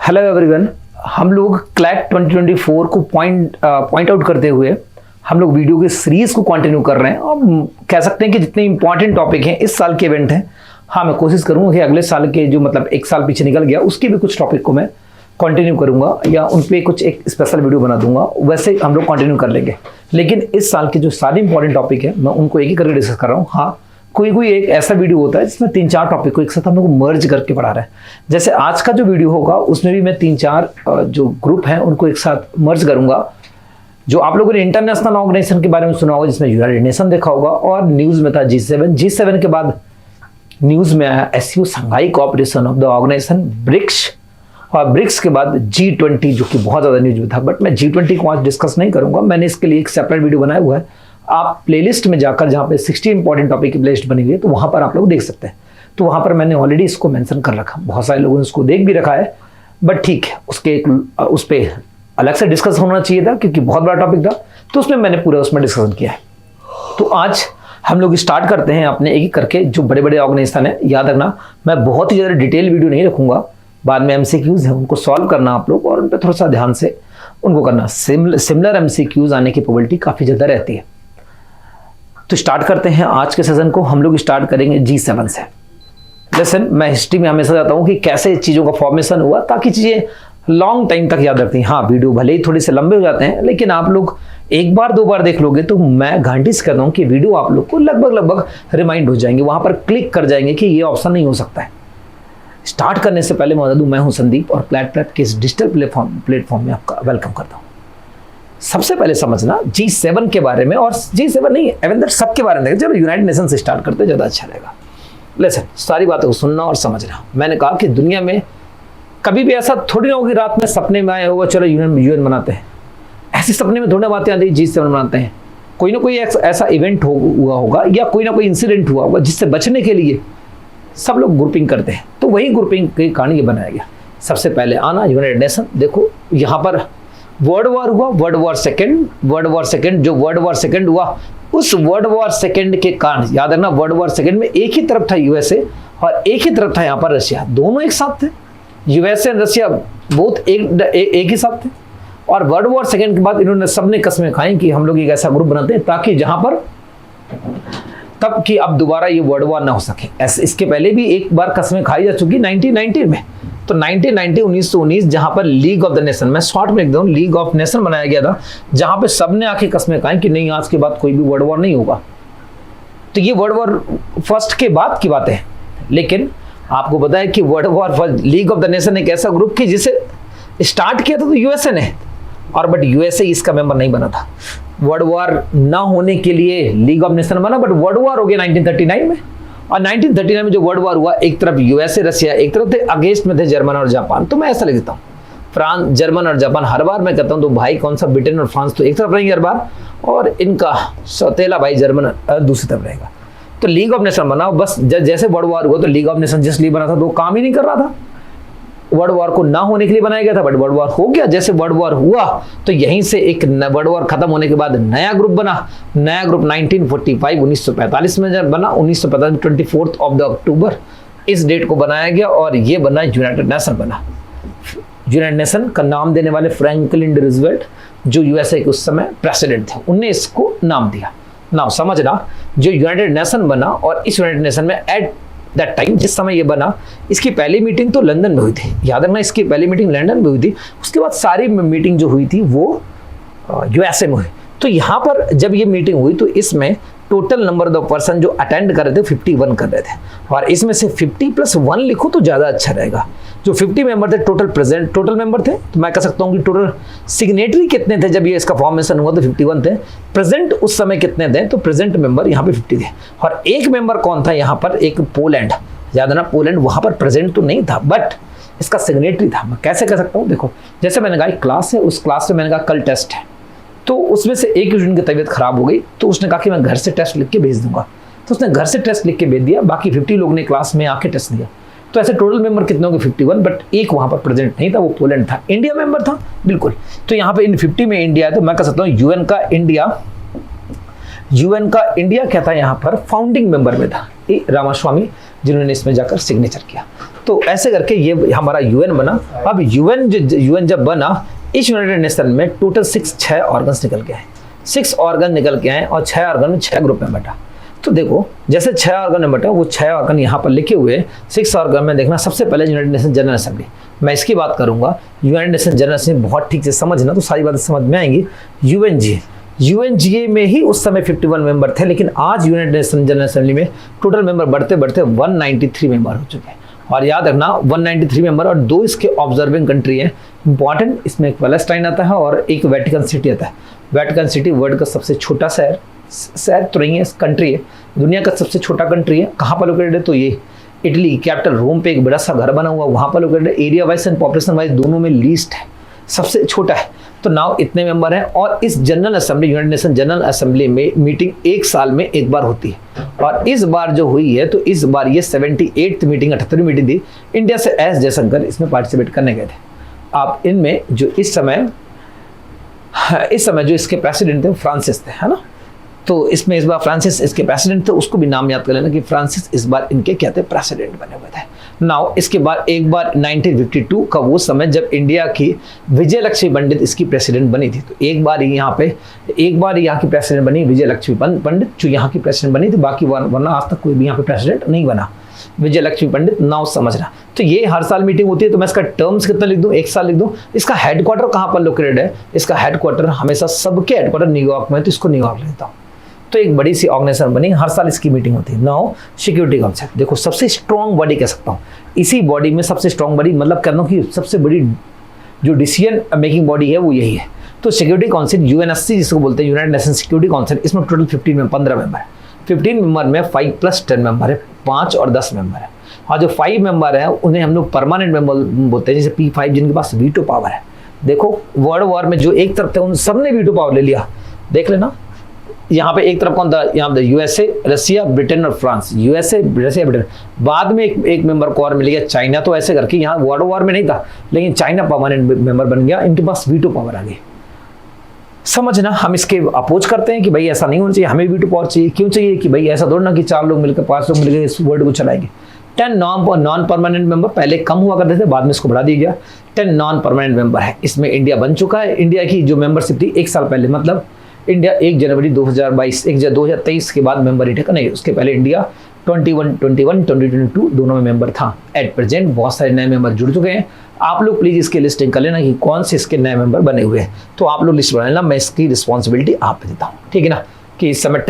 Hello everyone, हम लोग CLAT 2024 को पॉइंट आउट करते हुए हम लोग वीडियो की सीरीज को कंटिन्यू कर रहे हैं और कह सकते हैं कि जितने इंपॉर्टेंट टॉपिक हैं इस साल के इवेंट हैं। हाँ, मैं कोशिश करूंगा कि अगले साल के जो मतलब एक साल पीछे निकल गया उसके भी कुछ टॉपिक को मैं कंटिन्यू करूंगा या उन पे कुछ एक स्पेशल वीडियो बना दूंगा, वैसे हम लोग कंटिन्यू कर लेंगे। लेकिन इस साल के जो सारे इंपॉर्टेंट टॉपिक है मैं उनको एक ही करके डिस्कस कर रहा हूँ। हाँ, कोई एक ऐसा वीडियो होता है जिसमें 3-4 टॉपिक को एक साथ हम लोग मर्ज करके पढ़ा रहे हैं। जैसे आज का जो वीडियो होगा उसमें भी मैं 3-4 जो ग्रुप हैं उनको एक साथ मर्ज करूंगा। जो आप लोगों ने इंटरनेशनल ऑर्गेनाइजेशन के बारे में सुना होगा जिसमें यूनाइटेड नेशन देखा होगा, और न्यूज में था G7 के बाद न्यूज में आया SCO Shanghai cooperation of the organisation, BRICS, और ब्रिक्स के बाद G20 जो कि बहुत ज्यादा न्यूज में था। बट मैं G20 को आज डिस्कस नहीं करूंगा, मैंने इसके लिए एक सेपरेट वीडियो बनाया हुआ है। आप प्लेलिस्ट में जाकर जहाँ पे 60 इंपॉर्टेंट टॉपिक की प्लेलिस्ट बनी हुई है तो वहां पर आप लोग देख सकते हैं। तो वहां पर मैंने ऑलरेडी इसको मेंशन कर रखा, बहुत सारे लोगों ने इसको देख भी रखा है, बट ठीक है, उस पर अलग से डिस्कस होना चाहिए था क्योंकि बहुत बड़ा टॉपिक था, तो उसमें मैंने पूरा उसमें डिस्कशन किया है। तो आज हम लोग स्टार्ट करते हैं अपने एक एक करके जो बड़े बड़े ऑर्गेनाइजेशन है। याद रखना, मैं बहुत ही ज़्यादा डिटेल वीडियो नहीं रखूंगा, बाद में MCQs है उनको सॉल्व करना आप लोग और उन पर थोड़ा सा ध्यान से उनको करना। सिमिलर MCQs आने की प्रोबेबिलिटी काफ़ी ज़्यादा रहती है। तो स्टार्ट करते हैं आज के सेशन को। हम लोग स्टार्ट करेंगे G7 से। लेसन, मैं हिस्ट्री में हमेशा जाता हूँ कि कैसे चीज़ों का फॉर्मेशन हुआ ताकि चीज़ें लॉन्ग टाइम तक याद रखती हैं। हाँ, वीडियो भले ही थोड़े से लंबे हो जाते हैं लेकिन आप लोग एक बार 2 बार देख लोगे तो मैं गारंटी से कहता हूँ कि वीडियो आप लोग को लगभग रिमाइंड हो जाएंगे, वहां पर क्लिक कर जाएंगे कि ये ऑप्शन नहीं हो सकता है। स्टार्ट करने से पहले मैं बता दूं, मैं हूं संदीप और क्लैट के इस डिजिटल प्लेटफॉर्म में आपका वेलकम करता हूं। सबसे पहले समझना G7 के बारे में, और G7 नहीं एवेंदर सबके बारे में। चलो यूनाइटेड नेशन से स्टार्ट करते ज़्यादा अच्छा रहेगा। लेसन, सारी बातों को सुनना और समझना। मैंने कहा कि दुनिया में कभी भी ऐसा थोड़ी ना होगी रात में सपने में आए होगा चलो यूएन बनाते हैं, ऐसे सपने में थोड़ी बातें आती G7 बनाते हैं। कोई ना कोई ऐसा इवेंट हुआ होगा या कोई ना कोई इंसिडेंट हुआ होगा जिससे बचने के लिए सब लोग ग्रुपिंग करते हैं, तो वही ग्रुपिंग के कारण ये बनाया गया। सबसे पहले आना यूनाइटेड नेशन। देखो यहाँ पर वर्ल्ड वॉर हुआ, वर्ल्ड वॉर सेकेंड जो वर्ल्ड वॉर सेकेंड हुआ, उस वर्ल्ड वॉर सेकेंड के कारण याद रखना, वर्ल्ड वॉर सेकेंड में एक ही तरफ था USA और एक ही तरफ था यहाँ पर रशिया। दोनों एक साथ थे, USA और रशिया बहुत एक ही साथ थे। और वर्ल्ड वॉर सेकेंड के बाद इन्होंने सबने कस्में खाई कि हम लोग एक ऐसा ग्रुप बनाते हैं ताकि जहां पर तब कि अब दोबारा ये वर्ल्ड वॉर ना हो सके। ऐसे इसके पहले भी एक बार कस्में खाई जा चुकी 1919 में। तो 1919 जहां पर लीग ऑफ द नेशन, मैं शॉर्ट में लिख दूं, लीग ऑफ नेशन बनाया गया था, जहां पे सबने आके कस्में खाई कि नहीं आज के बाद कोई भी वर्ल्ड वॉर नहीं होगा। तो ये वर्ल्ड वॉर फर्स्ट के बाद की बात है। लेकिन आपको पता है कि world war first league of the nation एक ऐसा ग्रुप की जिसे स्टार्ट किया था तो USA ने, और बट USA इसका मेंबर नहीं बना था। वर्ल्ड वॉर ना होने के लिए लीग ऑफ नेशन बना, बट वर्ल्ड वॉर हो गया 1939 में। और 1939 में जो वर्ल्ड वॉर हुआ, एक तरफ USA रशिया, एक तरफ थे, अगेंस्ट में थे जर्मन और जापान। तो मैं ऐसा लिखता हूँ फ्रांस, जर्मन और जापान। हर बार मैं कहता हूँ तो भाई कौन सा, ब्रिटेन और फ्रांस तो एक तरफ रहेंगे हर बार, और इनका सौतेला भाई जर्मन दूसरी तरफ रहेगा। तो लीग ऑफ नेशन बना। बस जैसे वर्ल्ड वॉर हुआ तो लीग ऑफ नेशन जिस लिए बना था तो काम ही नहीं कर रहा था, वर्ल्ड वॉर को ना होने के लिए बनाया गया था, बट वर्ल्ड वॉर हो गया। जैसे वर्ल्ड वॉर हुआ तो यहीं से एक वर्ल्ड वॉर खत्म होने के बाद नया ग्रुप बना। नया ग्रुप 1945 में बना, 1945 में 24 ऑफ द अक्टूबर इस डेट को बनाया गया और ये बना यूनाइटेड नेशन बना। यूनाइटेड नेशन का नाम देने वाले फ्रैंकलिन डी रूजवेल्ट जो USA के उस समय प्रेसिडेंट थे, उनने इसको नाम दिया। नाउ समझना, जो यूनाइटेड नेशन बना और इस यूनाइटेड नेशन में एट दैट टाइम जिस समय ये बना, इसकी पहली मीटिंग तो लंदन में हुई थी। याद रखना, इसकी पहली मीटिंग लंदन में हुई थी। उसके बाद सारी मीटिंग जो हुई थी वो USA में हुई। तो यहाँ पर जब ये मीटिंग हुई तो इसमें टोटल नंबर ऑफ पर्सन जो अटेंड कर रहे थे 51 कर रहे थे, और इसमें से 50 + 1 लिखो तो ज़्यादा अच्छा रहेगा। जो 50 मेंबर थे टोटल मेंबर थे, तो मैं कह सकता हूँ कि टोटल सिग्नेटरी कितने थे जब ये इसका फॉर्मेशन हुआ तो 51 थे। प्रेजेंट उस समय कितने थे, तो प्रेजेंट मेंबर यहाँ पे 50 थे। और एक मेंबर कौन था यहाँ पर, एक पोलैंड। याद है ना, पोलैंड वहाँ पर प्रेजेंट तो नहीं था बट इसका सिग्नेटरी था। मैं कैसे कह सकता हूँ, देखो जैसे मैंने कहा क्लास है, उस क्लास में मैंने कहा कल टेस्ट है, तो उसमें से एक स्टूडेंट की तबीयत खराब हो गई तो उसने कहा कि मैं घर से टेस्ट लिख के भेज दूंगा, तो उसने घर से टेस्ट लिख के भेज दिया। बाकी 50 लोग ने क्लास में आके टेस्ट दिया। तो ऐसे टोटल मेंबर कितने होंगे 51, बट एक वहां पर प्रेजेंट नहीं था, वो पोलैंड था। इंडिया मेंबर था बिल्कुल। तो यहाँ पे इन 50 में इंडिया है, तो मैं कह सकता हूँ यूएन का इंडिया क्या था यहाँ पर फाउंडिंग मेंबर में था। रामास्वामी जिन्होंने इसमें जाकर सिग्नेचर किया। तो ऐसे करके ये हमारा यूएन बना। अब यूएन जब बना, इस यूनाइटेड नेशन में टोटल 6 ऑर्गन्स निकल के आए, 6 ऑर्गन निकल के आए और 6 ऑर्गन में 6 ग्रुप में बटा। तो देखो जैसे 6 ऑर्गन में बटा, वो 6 ऑर्गन यहाँ पर लिखे हुए 6 ऑर्गन में देखना। सबसे पहले यूनाइटेड नेशन जनरल असेंबली, मैं इसकी बात करूंगा। यूनाइटेड नेशन जनरल असेंबली बहुत ठीक से समझना तो सारी बातें समझ में आएंगी। यूएनजीए में ही उस समय 51 मेंबर थे, लेकिन आज यूनाइटेड नेशन जनरल असेंबली में टोटल मेंबर बढ़ते बढ़ते 193 मेंबर हो चुके हैं। और याद रखना 193 मेंबर और 2 इसके ऑब्जर्विंग कंट्री हैं इंपॉर्टेंट। इसमें एक पैलेस्टाइन आता है और एक वेटिकन सिटी आता है। वेटिकन सिटी वर्ल्ड का सबसे छोटा शहर तो नहीं है, कंट्री है, दुनिया का सबसे छोटा कंट्री है। कहाँ पर लोकेटेड है? तो ये इटली कैपिटल रोम पे एक बड़ा सा घर बना हुआ, वहाँ पर लोकेटेड है। Area wise and population wise दोनों में लीस्ट है, सबसे छोटा है। तो नाउ इतने मेंबर हैं और इस general assembly, United nation general assembly में मीटिंग 1 साल में एक बार होती है। और इस बार जो हुई है, तो इस बार ये 78th मीटिंग, 78वीं मीटिंग थी। इंडिया से एस जयशंकर इसमें पार्टिसिपेट करने गए थे। आप इनमें जो इस समय जो इसके प्रेसिडेंट थे फ्रांसिस थे, है ना। तो इसमें इस बार फ्रांसिस इसके प्रेसिडेंट थे, उसको भी नाम याद कर लेना कि फ्रांसिस इस बार इनके क्या थे, प्रेसिडेंट बने हुए थे। नाउ इसके बाद एक बार 1952 का वो समय जब इंडिया की विजय लक्ष्मी पंडित इसकी प्रेसिडेंट बनी थी। तो एक बार यहाँ की प्रेसिडेंट बनी विजय लक्ष्मी पंडित, जो यहाँ की प्रेसिडेंट बनी थी। बाकी वरना आज तक कोई भी यहाँ पे प्रेसिडेंट नहीं बना, विजय लक्ष्मी पंडित। नाउ समझना, तो ये हर साल मीटिंग होती है। तो मैं इसका टर्म्स कितना लिख दूं, 1 साल लिख दूं। इसका हेडक्वार्टर कहाँ पर लोकेटेड है? इसका हेडक्वार्टर हमेशा सबके हेडक्वार्टर न्यूयॉर्क में, तो इसको न्यूयॉर्क लेता हूँ। तो एक बड़ी सी ऑर्गेनाइजेशन बनी, हर साल इसकी मीटिंग होती है। नाउ सिक्योरिटी काउंसिल, देखो सबसे स्ट्रॉन्ग बॉडी कह सकता हूँ। इसी बॉडी में सबसे स्ट्रॉन्ग बॉडी मतलब कहता हूँ कि सबसे बड़ी जो डिसीजन मेकिंग बॉडी है वो यही है। तो सिक्योरिटी काउंसिल यूएनएससी जिसको बोलते हैं, यूनाइटेड नेशन सिक्योरिटी काउंसिल, इसमें टोटल 15 मेंबर है। 15 मेंबर में 5 + 10 मेंबर है, 5 और 10 मेंबर है। और जो 5 मेंबर है उन्हें हम लोग परमानेंट मेंबर बोलते हैं, जैसे P5 जिनके पास वीटो पावर है। देखो वर्ल्ड वॉर में जो एक तरफ थे उन सब ने वीटो पावर ले लिया, देख लेना। यहाँ पे एक तरफ कौन था? यहाँ पे यूएसए, रसिया, ब्रिटेन और फ्रांस। यूएसए, रसिया, ब्रिटेन। बाद में एक मेंबर को और मिल गया, चाइना। तो ऐसे करके यहाँ वर्ल्ड वॉर में नहीं था, लेकिन चाइना परमानेंट मेंबर बन गया, इनके पास वीटो पावर आ गई। समझना, हम इसके अपोज करते हैं कि भाई ऐसा नहीं होना चाहिए, हमें वीटो पावर चाहिए। क्यों चाहिए? कि भाई ऐसा थोड़ा ना कि 4 लोग मिलकर 5 लोग मिलकर इस वर्ल्ड को चलाएंगे। 10 नॉन परमानेंट मेंबर, पहले कम हुआ करते थे, बाद में इसको बढ़ा दिया गया। 10 नॉन परमानेंट मेंबर है। इसमें इंडिया बन चुका है। इंडिया की जो मेंबरशिप थी 1 साल पहले, मतलब इंडिया 1 जनवरी 2023 के बाद मेंबर ही नहीं, उसके पहले इंडिया 2022 दोनों में मेंबर था। एट प्रेजेंट बहुत सारे नए मेंबर जुड़ चुके हैं। आप लोग प्लीज इसके लिस्टिंग कर लेना कि कौन से इसके नए मेंबर बने हुए हैं। तो आप लोग लिस्ट बना लेना, मैं इसकी रिस्पॉन्सिबिलिटी आप पे देता हूँ, ठीक है ना। कि इस समय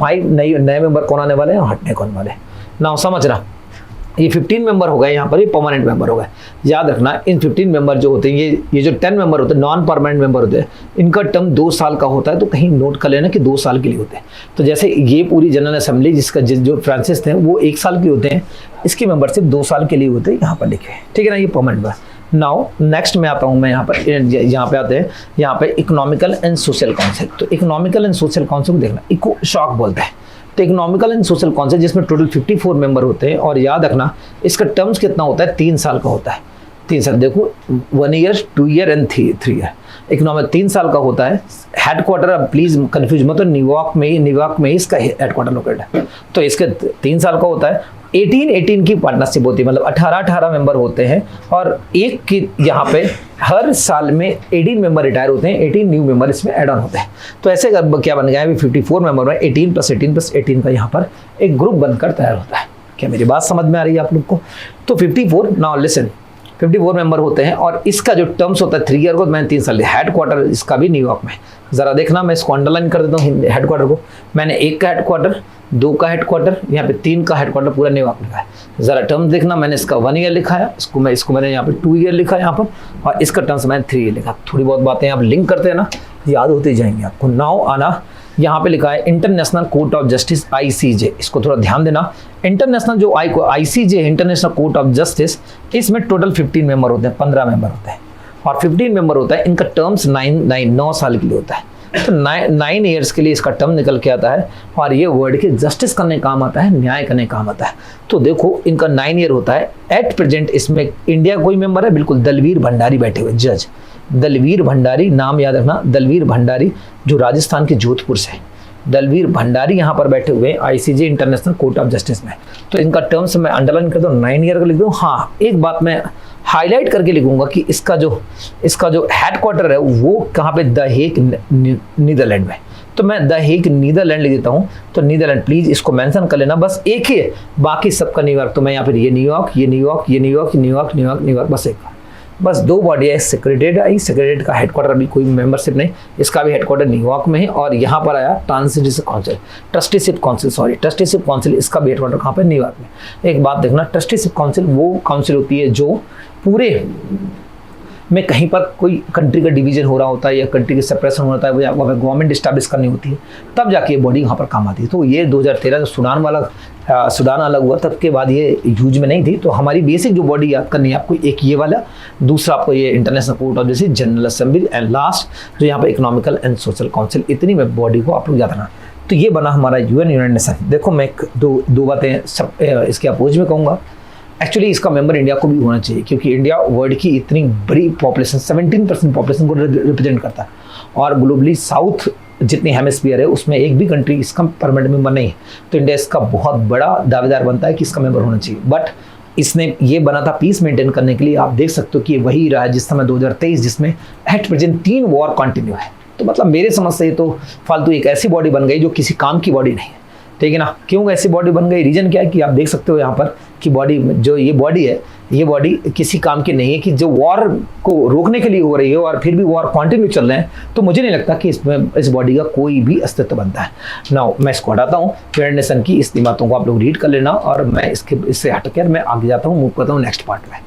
5 नए मेंबर कौन आने वाले हैं और हटने कौन वाले हैं। ना समझना, ये 15 मेंबर हो गए, यहाँ पर ये परमानेंट मेंबर हो गए। याद रखना, इन 15 मेंबर जो होते हैं, ये जो 10 मेंबर होते हैं नॉन परमानेंट मेंबर होते हैं, इनका टर्म 2 साल का होता है। तो कहीं नोट कर लेना कि 2 साल के लिए होते हैं। तो जैसे ये पूरी जनरल असेंबली जिसका जो फ्रांसिस थे वो 1 साल के होते हैं, इसकी मेंबरशिप 2 साल के लिए होते हैं, यहाँ पर लिखे हैं, ठीक है ना। ये परमानेंट है। नाउ नेक्स्ट में आता हूँ मैं यहाँ पे आते हैं यहाँ पे इकोनॉमिकल एंड सोशल काउंसिल। तो इकोनॉमिकल एंड सोशल काउंसिल को देखना, इको शॉक बोलते हैं। तो इकोनॉमिकल एंड सोशल काउंसिल जिसमें टोटल 54 मेंबर होते हैं। और याद रखना इसका टर्म्स कितना होता है, 3 साल का होता है। 3 साल, देखो 1 year, 2 year and 3 year. Economic 3 साल का होता है। हेडक्वार्टर, अब प्लीज कंफ्यूज मत हो, न्यूयॉर्क में ही इसका हेडक्वार्टर लोकेटेड है। तो इसके 3 साल का होता है। 18 की पार्टनरशिप होती है, मतलब 18 मेंबर होते हैं। और एक की यहाँ पे हर साल में 18 मेंबर रिटायर होते हैं, 18 न्यू मेंबर इसमें ऐड ऑन होते हैं। तो ऐसे क्या बन गया है, 54 मेंबर में 18 + 18 + 18 का यहाँ पर एक ग्रुप बनकर तैयार होता है। क्या मेरी बात समझ में आ रही है आप लोग को? तो 54, नाउ लिसन, 54 मेंबर होते हैं। और इसका जो टर्म्स होता है 3 ईयर को, मैंने 3 साल। हेडक्वार्टर इसका भी न्यूयॉर्क में, जरा देखना, मैं इसको अंडरलाइन कर देता हूँ हेडक्वार्टर को। मैंने 1 का हेडक्वार्टर, 2 का हेडक्वार्टर, यहाँ पे 3 का हेडक्वार्टर पूरा न्यूयॉर्क लिखा है। जरा टर्म्स देखना, मैंने इसका 1 ईयर लिखा है, इसको मैंने यहाँ पे 2 ईयर लिखा है यहाँ पर, और इसका टर्म्स मैंने 3 ईयर लिखा। थोड़ी बहुत बातें आप लिंक करते हैं ना, याद होते जाएंगे आपको। नाउ आना, यहाँ पे लिखा है international court of justice ICJ, इसको थोड़ा ध्यान देना। इंटरनेशनल जो ICJ international court of justice, इसमें टोटल 15 मेंबर होते हैं, 15 मेंबर होते हैं और 15 मेंबर होता है। इनका टर्म्स 9 साल के लिए होता है। तो 9 ईयर्स के लिए इसका टर्म निकल के आता है। और ये वर्ल्ड के जस्टिस करने काम आता है, न्याय करने काम आता है। तो देखो इनका 9 ईयर होता है। एट प्रेजेंट इसमें इंडिया कोई मेंबर है, बिल्कुल दलवीर भंडारी बैठे हुए जज। दलवीर भंडारी, नाम याद रखना, दलवीर भंडारी, जो राजस्थान के जोधपुर से। दलवीर भंडारी यहाँ पर बैठे हुए हैं ICJ international court of justice में। तो इनका टर्म्स मैं अंडरलाइन कर दूँ, 9 ईयर का लिख दूँ। हाँ, एक बात मैं हाईलाइट करके लिखूंगा कि इसका जो हेडक्वार्टर है वो कहाँ पे, द हेग नीदरलैंड में। तो मैं द हेग नीदरलैंड लिख देता हूँ। तो नीदरलैंड प्लीज इसको मेंशन कर लेना, बस एक ही है, बाकी सबका न्यूयॉर्क। तो मैं यहाँ पर ये न्यूयॉर्क, ये न्यूयॉर्क, ये न्यूयॉर्क, न्यूयॉर्क, न्यूयॉर्क, न्यूयॉर्क, बस एक, बस 2 बॉडी है। सेक्रेटेरिएट का हेडक्वार्टर अभी कोई मेंबरशिप नहीं, इसका भी हेडक्वार्टर न्यूयॉर्क में है। और यहाँ पर आया ट्रस्टीशिप काउंसिल, इसका भी हेडक्वार्टर कहाँ पे, न्यूयॉर्क में। एक बात देखना, ट्रस्टीशिप काउंसिल वो काउंसिल होती है जो पूरे में कहीं पर कोई कंट्री का डिवीजन हो रहा होता है या कंट्री का सेपरेशन होता है, वो गवर्नमेंट इस्टेब्लिश करनी होती है, तब जाके ये बॉडी वहाँ पर काम आती है। तो ये 2013 जो सूडान अलग हुआ तब के बाद ये यूज में नहीं थी। तो हमारी बेसिक जो बॉडी याद करनी है आपको, एक ये वाला, दूसरा आपको ये international court of justice, general assembly, and last जो यहाँ पर इकोनॉमिकल एंड सोशल काउंसिल। इतनी में बॉडी को आप लोग याद रखना। तो ये बना हमारा यूनाइटेड नेशन। देखो मैं दो बातें सब इसके अपोज में कहूँगा। एक्चुअली इसका मेंबर इंडिया को भी होना चाहिए, क्योंकि इंडिया वर्ल्ड की इतनी बड़ी पॉपुलेशन 17% पॉपुलेशन को रिप्रेजेंट करता है, और ग्लोबली साउथ जितनी हेमिस्फीयर है उसमें एक भी कंट्री इसका परमानेंट मेंबर नहीं है। तो इंडिया इसका बहुत बड़ा दावेदार बनता है कि इसका मेंबर होना चाहिए। बट इसने ये बना था पीस मेंटेन करने के लिए। आप देख सकते हो कि वही रहा जिस समय 2023 जिसमें एट प्रेजेंट 3 वॉर कंटिन्यू है। तो मतलब मेरे समझ से तो फालतू एक ऐसी बॉडी बन गई जो किसी काम की बॉडी नहीं है, ठीक है ना। क्यों ऐसी बॉडी बन गई, रीजन क्या है कि आप देख सकते हो यहाँ पर कि बॉडी जो ये बॉडी है, ये बॉडी किसी काम की नहीं है, कि जो वॉर को रोकने के लिए हो रही है और फिर भी वॉर कंटिन्यू चल रहे हैं। तो मुझे नहीं लगता कि इसमें इस बॉडी का कोई भी अस्तित्व बनता है। नाउ मैं इसको हटाता हूँ, यूनाइटेड नेशन की इस बातों को आप लोग रीड कर लेना, और मैं इससे हटकर मैं आगे जाता हूँ, मूव करता हूँ नेक्स्ट पार्ट में।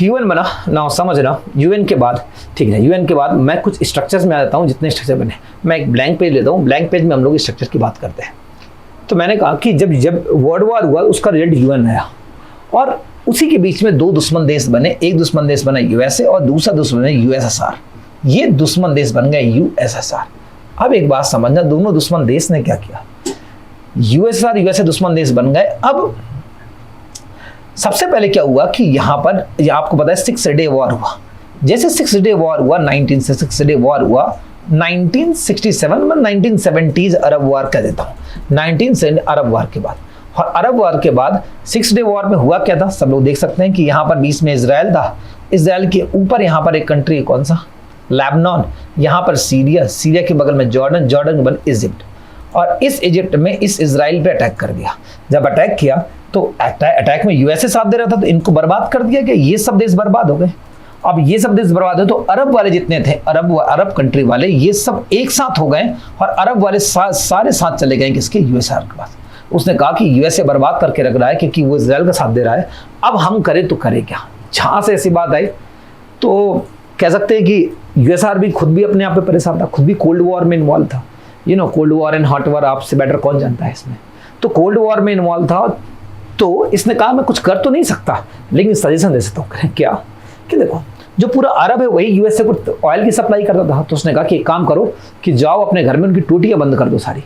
यूएन बना, नाउ समझना, यूएन के बाद, ठीक है, यूएन के बाद मैं कुछ स्ट्रक्चर्स में आ जाता हूँ, जितने स्ट्रक्चर बने। मैं एक ब्लैंक पेज लेता हूँ, ब्लैंक पेज में हम लोग स्ट्रक्चर की बात करते हैं। तो मैंने कहा कि जब वर्ल्ड वॉर हुआ उसका रिजल्ट यूएन आया, और उसी के बीच में 2 दुश्मन देश बने। एक दुश्मन देश बना यूएसए और दूसरा दुश्मन है यूएसएसआर। ये दुश्मन देश बन गए यूएसएसआर। अब एक बात समझना, दोनों दुश्मन देश ने क्या किया, यूएसएसआर यूएसए दुश्मन देश बन गए। अब सबसे पहले क्या हुआ कि यहाँ पर आपको पता है 6 डे वॉर हुआ। जैसे 6 डे वॉर हुआ, 6 डे वॉर हुआ 1967 में, 1970s अरब वॉर कह देता हूँ, 1970 अरब वॉर के बाद। और अरब वॉर के बाद 6 डे वॉर में हुआ क्या था, सब लोग देख सकते हैं कि यहाँ पर बीच में इजराइल था, इजराइल के ऊपर यहाँ पर एक कंट्री, कौन सा, लेबनान, यहाँ पर सीरिया, सीरिया के बगल में जॉर्डन, जॉर्डन के बगल इजिप्ट। और इस इजिप्ट में इस इजराइल पे अटैक कर दिया। जब अटैक किया तो अटैक में यूएसए साथ दे रहा था, तो इनको बर्बाद कर दिया कि ये सब देश बर्बाद हो गए। अब ये सब देश बर्बाद है तो अरब वाले जितने थे, अरब कंट्री वाले, ये सब एक साथ हो गए, और अरब वाले सारे साथ चले गए किसके, यूएसआर के पास। उसने कहा कि यूएसए बर्बाद करके रख रहा है क्योंकि वो इजराइल का साथ दे रहा है, अब हम करें तो करें क्या। जहाँ से ऐसी बात आई तो कह सकते हैं कि यूएसआर भी खुद भी अपने आप पे परेशान था, खुद भी कोल्ड वॉर में इन्वॉल्व था। Cold war and hot war आपसे बेटर कौन जानता है इसमें। तो कोल्ड वॉर में इन्वॉल्व था, तो इसने कहा मैं कुछ कर तो नहीं सकता, लेकिन सजेशन दे सकता हूँ। क्या कि देखो, जो पूरा अरब है वही यूएसए को ऑयल की सप्लाई करता था। तो उसने कहा कि एक काम करो कि जाओ अपने घर में उनकी टोटियां बंद कर दो, सारी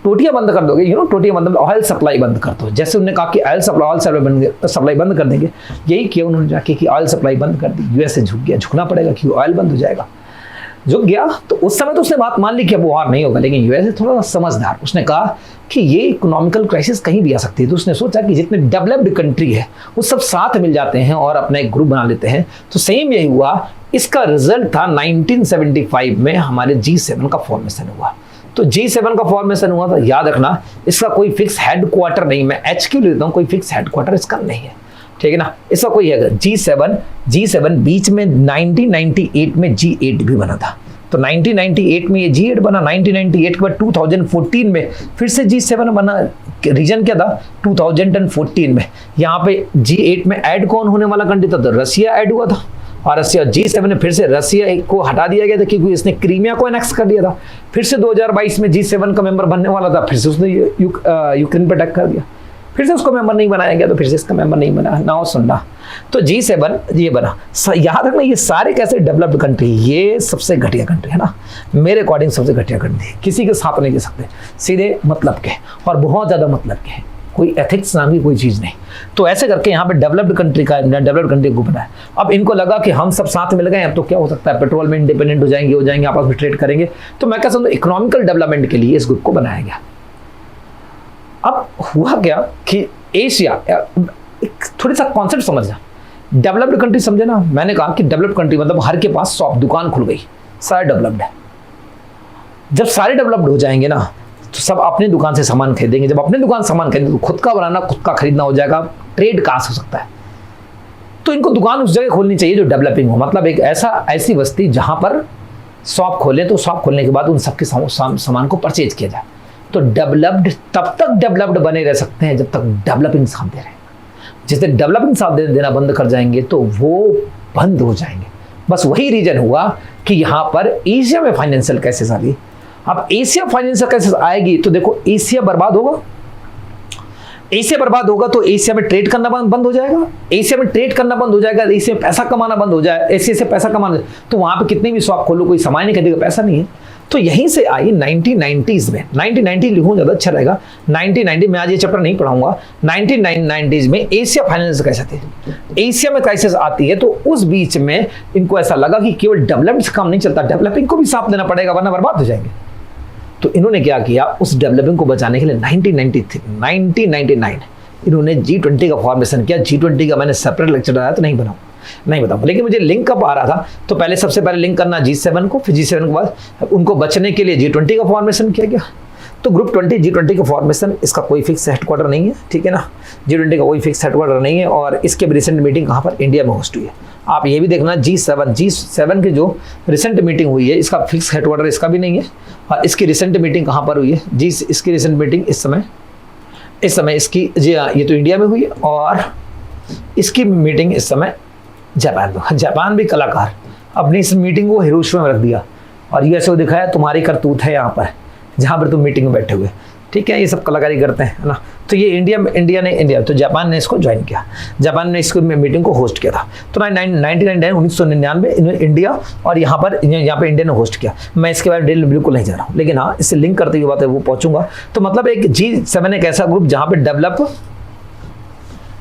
टोटियां बंद कर दोगे, टोटियां बंद, ऑयल सप्लाई बंद कर दो। जैसे उन्होंने कहा कि ऑयल सप्लाई बंद कर देंगे, यही किया उन्होंने जाके कि ऑयल सप्लाई बंद कर दी। यूएसए झुक गया, झुकना पड़ेगा कि ऑयल बंद हो जाएगा, झुक गया। तो उस समय तो उसने बात मान ली कि अब वॉर नहीं होगा, लेकिन यूएसए थोड़ा समझदार, उसने कहा कि ये इकोनॉमिकल क्राइसिस कहीं भी आ सकती है। तो उसने सोचा कि जितने डेवलप्ड कंट्री है वो सब साथ मिल जाते हैं और अपना एक ग्रुप बना लेते हैं। तो सेम यही हुआ। इसका रिजल्ट था 1975 में हमारे G7 का फॉर्मेशन हुआ। तो G7 का फॉर्मेशन हुआ था, याद रखना इसका कोई फिक्स हेडक्वार्टर नहीं, मैं HQ लेता हूँ, कोई फिक्स हेडक्वार्टर इसका नहीं है, ठीक है ना। इसका कोई है G7 बीच में 1998 में G8 भी बना था। तो 1998 में ये G8 बना, 1998 के बाद 2014 में फिर से G7 बना। रीजन क्या था, 2014 में यहाँ पे G8 में ऐड कौन होने वाला कंट्री था, तो रसिया ऐड हुआ था। और रसिया G7 में फिर से रसिया को हटा दिया गया था क्योंकि इसने क्रीमिया को एनेक्स कर दिया था। फिर से 2022 में G7 का मेंबर बनने वाला था, फिर से उसने यूक्रेन पर अटैक कर दिया, फिर से उसको मेंबर नहीं बनाया गया, तो फिर से इसका मेंबर नहीं बना। नाउ सुनना, तो G7 ये बना। याद रखना ये सारे कैसे डेवलप्ड कंट्री, ये सबसे घटिया कंट्री है ना, मेरे अकॉर्डिंग सबसे घटिया कंट्री है, किसी के साथ नहीं दे सकते, सीधे मतलब के और बहुत ज़्यादा मतलब के। कोई एथिक्स नाम की कोई चीज़ नहीं। तो ऐसे करके यहाँ पे डेवलप्ड कंट्री ग्रुप बना है। अब इनको लगा कि हम सब साथ मिल गए, अब तो क्या हो सकता है, पेट्रोल में इंडिपेंडेंट हो जाएंगे, आपस में ट्रेड करेंगे। तो मैं क्या समझूँ, इकोनॉमिकल डेवलपमेंट के लिए इस ग्रुप को बनाया गया। अब हुआ क्या कि एशिया, थोड़ी सा कॉन्सेप्ट समझना, डेवलप्ड कंट्री समझे ना, मैंने कहा कि डेवलप्ड कंट्री मतलब हर के पास शॉप, दुकान खुल गई, सारे डेवलप्ड है। जब सारे डेवलप्ड हो जाएंगे ना तो सब अपनी दुकान से सामान खरीदेंगे। जब अपनी दुकान सामान खरीदेंगे तो खुद का बनाना, खुद का खरीदना हो जाएगा, ट्रेड कहाँ से हो सकता है। तो इनको दुकान उस जगह खोलनी चाहिए जो डेवलपिंग हो, मतलब एक ऐसी बस्ती जहां पर शॉप खोले, तो शॉप खोलने के बाद उन सबके सामान को परचेज किया जाए। तो डेवलप्ड तब तक डेवलप्ड बने रह सकते हैं जब तक डेवलपिंग साथ दे रहे हैं। जिस दिन डेवलपिंग साथ देना बंद कर जाएंगे तो वो बंद हो जाएंगे। बस वही रीजन हुआ कि यहाँ पर एशिया में फाइनेंशियल क्राइसिस आ गई। अब एशिया फाइनेंशियल क्राइसिस आएगी तो देखो एशिया बर्बाद होगा। एशिया बर्बाद होगा तो एशिया में ट्रेड करना बंद हो जाएगा। एशिया में ट्रेड करना बंद हो जाएगा, एशिया में पैसा कमाना बंद हो जाए, एशिया से पैसा कमाना, तो वहां पे कितनी भी शॉप खोलो कोई सामान नहीं खरीदेगा, पैसा नहीं है। तो यहीं से आई 1990s में, 1990 लिखूं ज़्यादा अच्छा रहेगा, 1990 में, आज ये चैप्टर नहीं पढ़ाऊंगा। 1990s में एशिया फाइनेंशियल क्राइसिस आती है। एशिया में क्राइसिस आती है तो उस बीच में इनको ऐसा लगा कि केवल डेवलप्ड से काम नहीं चलता, डेवलपिंग को भी साथ देना पड़ेगा वरना बर्बाद हो जाएंगे। तो इन्होंने क्या किया, उस डेवलपिंग को बचाने के लिए 1999 इन्होंने G20 का फॉर्मेशन किया। G20 का मैंने सेपरेट लेक्चर डाला तो नहीं बताऊंगा, लेकिन मुझे लिंक कब आ रहा था, तो पहले सबसे पहले लिंक करना G7 को, फिर G7 के बाद उनको बचने के लिए G20 का फॉर्मेशन किया गया। तो ग्रुप 20 G20 का फॉर्मेशन, इसका कोई फिक्स हेडक्वार्टर नहीं है, ठीक है ना, G20 का कोई फिक्स हेडक्वार्टर नहीं है। और इसके रिसेंट मीटिंग कहाँ पर, इंडिया में होस्ट हुई है। आप ये भी देखना G7 की जो रिसेंट मीटिंग हुई है इसका फिक्स हेडक्वार्टर इसका भी नहीं है। और इसकी रिसेंट मीटिंग कहाँ पर हुई है, इसकी रिसेंट मीटिंग इस समय इसकी ये तो इंडिया में हुई है, और इसकी मीटिंग इस समय जापान में। जापान भी कलाकार अपनी इस मीटिंग को हिरोशिमा में रख दिया और यूएसए को दिखाया तुम्हारी करतूत है यहाँ पर, जहाँ पर तुम मीटिंग में बैठे हुए, ठीक है, ये सब कलाकारी करते हैं ना। तो ये इंडिया तो जापान ने इसको ज्वाइन किया, जापान ने इसको मीटिंग को होस्ट किया था। तो 1999 इंडिया और यहाँ पे इंडिया ने होस्ट किया। मैं इसके बारे में बिल्कुल नहीं जा रहा हूँ, लेकिन हाँ इससे लिंक करते हुए बात है वो पहुँचूंगा। तो मतलब एक G7 एक ऐसा ग्रुप जहाँ पे